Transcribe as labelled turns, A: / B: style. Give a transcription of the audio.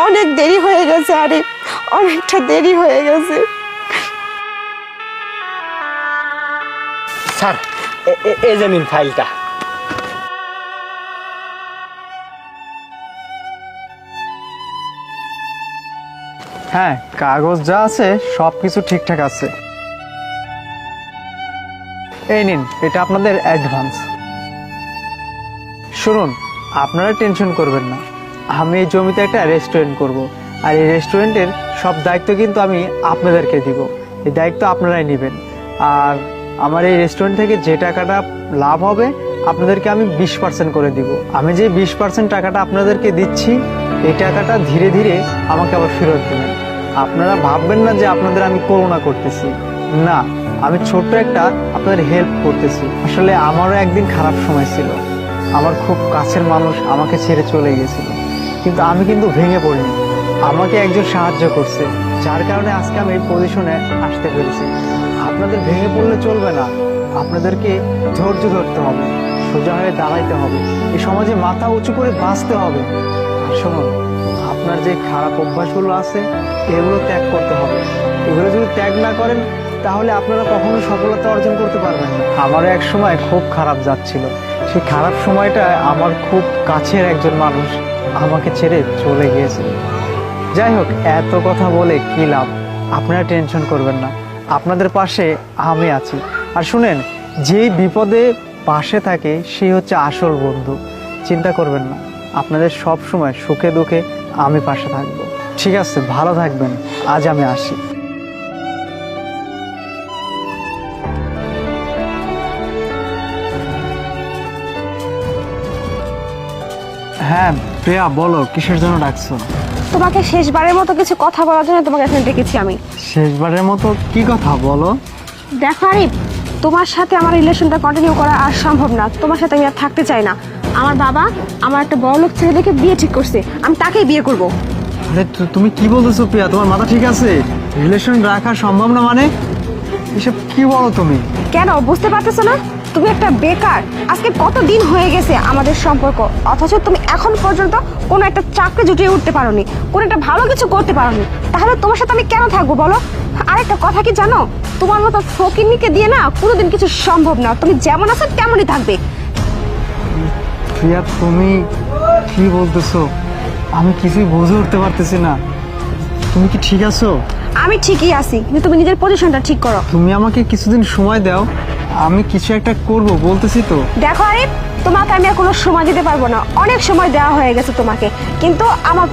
A: অনেক দেরি হয়ে গেছে আরিফ, অনেকটা দেরি হয়ে গেছে।
B: স্যার, এই যে নিন ফাইলটা।
C: হ্যাঁ, কাগজ যা আছে সব কিছু ঠিকঠাক আছে। এই নিন, এটা আপনাদের অ্যাডভান্স। শুনুন, আপনারা টেনশন করবেন না, আমি এই জমিতে একটা রেস্টুরেন্ট করব, আর এই রেস্টুরেন্টের সব দায়িত্ব কিন্তু আমি আপনাদেরকে দিব। এই দায়িত্ব আপনারাই নেবেন। আর আমার এই রেস্টুরেন্ট থেকে যে টাকাটা লাভ হবে আপনাদেরকে আমি 20% করে দিব। আমি যে 20% টাকাটা আপনাদেরকে দিচ্ছি, এই টাকাটা ধীরে ধীরে আমাকে আবার ফেরত দেবেন। আপনারা ভাববেন না যে আপনাদের আমি করুণা করতেছি, না, আমি ছোট্ট একটা আপনাদের হেল্প করতেছি। আসলে আমারও একদিন খারাপ সময় ছিল, আমার খুব কাছের মানুষ আমাকে ছেড়ে চলে গেছিল, কিন্তু আমি কিন্তু ভেঙে পড়িনি। আমাকে একজন সাহায্য করছে, যার কারণে আজকে আমি এই পজিশনে আসতে পেরেছি। আপনাদের ভেঙে পড়লে চলবে না, আপনাদেরকে ধৈর্য ধরতে হবে, সোজা হয়ে দাঁড়াইতে হবে, এই সমাজে মাথা উঁচু করে বাঁচতে হবে। আর শুনুন, আপনার যে খারাপ অভ্যাসগুলো আছে এগুলো ত্যাগ করতে হবে। এগুলো যদি ত্যাগ না করেন তাহলে আপনারা কখনো সফলতা অর্জন করতে পারবেন না। আমারও এক সময় খুব খারাপ যাচ্ছিল, সেই খারাপ সময়টায় আমার খুব কাছের একজন মানুষ আমাকে ছেড়ে চলে গিয়েছিল। যাই হোক, এত কথা বলে কি লাভ, আপনারা টেনশন করবেন না, আপনাদের পাশে আমি আছি। আর শুনেন, যেই বিপদে পাশে থাকে সেই হচ্ছে আসল বন্ধু। চিন্তা করবেন না, আপনাদের সব সময় সুখে দুঃখে আমি পাশে থাকব। ঠিক আছে, ভালো থাকবেন, আজ আমি আসি। হ্যাঁ প্রিয়া, বলো, কিসের জন্য ডাকছো?
A: তোমাকে শেষবারের মতো কিছু কথা বলার জন্য তোমাকে এখানে ডেকেছি আমি।
C: শেষবারের মতো কি কথা বলো?
A: দেখো আরিফ, তোমার সাথে আমার রিলেশনটা কন্টিনিউ করা আর সম্ভব না। তোমার সাথে আমি আর থাকতে চাই না। আমার বাবা আমার একটা বড়লোক ছেলে দেখে বিয়ে ঠিক করছে, আমি তাকেই বিয়ে করব।
C: আরে তুমি কি বলতেছো প্রিয়া? তোমার মাথা ঠিক আছে? রিলেশন রাখা সম্ভব না মানে? এসব কি বলো তুমি?
A: কেন বুঝতে পারতেছো না? তুমি একটা বেকার। আজকে কত দিন হয়ে গেছে আমাদের সম্পর্ক, অথচ তুমি এখন পর্যন্ত কোনো একটা চাকরি জুটিয়ে উঠতে পারোনি, কোনো একটা ভালো কিছু করতে পারোনি। তাহলে তোমার সাথে আমি কেন থাকবো বলো? আরেকটা কথা কি জানো, তোমার মতো ফকিন্নিকে দিয়ে না কোনোদিন কিছু সম্ভব না। তুমি যেমন আছো তেমনই থাকবে।
C: প্রিয়া, তুমি কি বলতেছো? আমি কিছুই বুঝে উঠতে পারতেছি না। তুমি কি ঠিক আছো?
A: আমি ঠিকই আছি, কিন্তু তুমি নিজের পজিশনটা ঠিক করো।
C: তুমি আমাকে কিছুদিন সময় দাও, আমি কিছু একটা করব, বলতেছি তো।
A: দেখো আরিফ, তোমাকে আমি আর কোনো সময় দিতে পারবো না, অনেক সময় দেওয়া হয়ে গেছে তোমাকে, কিন্তু আমার